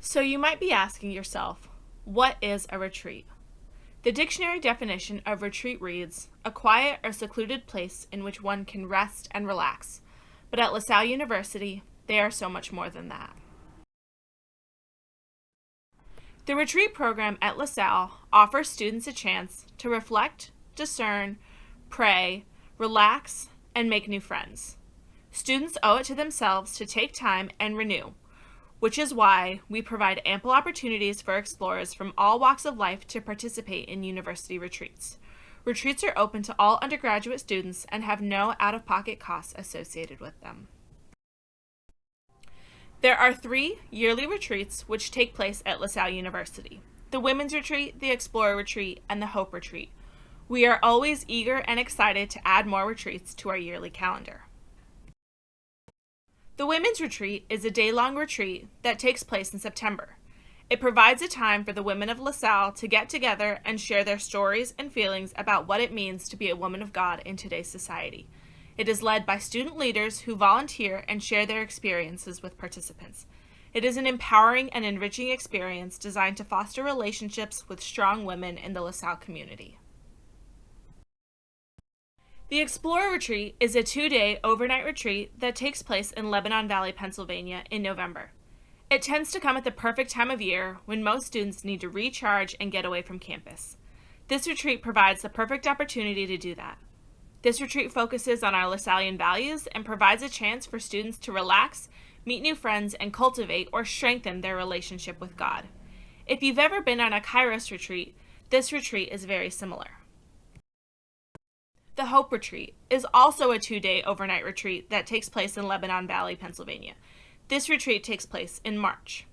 So you might be asking yourself, what is a retreat? The dictionary definition of retreat reads, a quiet or secluded place in which one can rest and relax. But at LaSalle University, they are so much more than that. The retreat program at LaSalle offers students a chance to reflect, discern, pray, relax, and make new friends. Students owe it to themselves to take time and renew, which is why we provide ample opportunities for explorers from all walks of life to participate in university retreats. Retreats are open to all undergraduate students and have no out-of-pocket costs associated with them. There are 3 yearly retreats which take place at LaSalle University: the Women's Retreat, the Explorer Retreat, and the Hope Retreat. We are always eager and excited to add more retreats to our yearly calendar. The Women's Retreat is a day-long retreat that takes place in September. It provides a time for the women of LaSalle to get together and share their stories and feelings about what it means to be a woman of God in today's society. It is led by student leaders who volunteer and share their experiences with participants. It is an empowering and enriching experience designed to foster relationships with strong women in the LaSalle community. The Explorer Retreat is a 2-day overnight retreat that takes place in Lebanon Valley, Pennsylvania in November. It tends to come at the perfect time of year when most students need to recharge and get away from campus. This retreat provides the perfect opportunity to do that. This retreat focuses on our LaSallian values and provides a chance for students to relax, meet new friends, and cultivate or strengthen their relationship with God. If you've ever been on a Kairos retreat, this retreat is very similar. The Hope Retreat is also a 2-day overnight retreat that takes place in Lebanon Valley, Pennsylvania. This retreat takes place in March.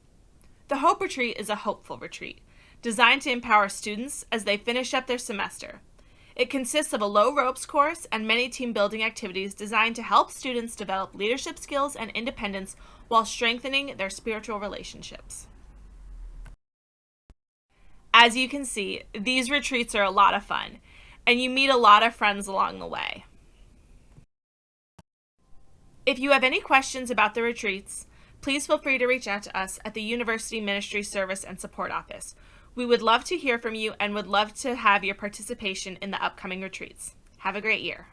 The Hope Retreat is a hopeful retreat, designed to empower students as they finish up their semester. It consists of a low ropes course and many team building activities designed to help students develop leadership skills and independence while strengthening their spiritual relationships. As you can see, these retreats are a lot of fun, and you meet a lot of friends along the way. If you have any questions about the retreats, please feel free to reach out to us at the University Ministry Service and Support Office. We would love to hear from you and would love to have your participation in the upcoming retreats. Have a great year.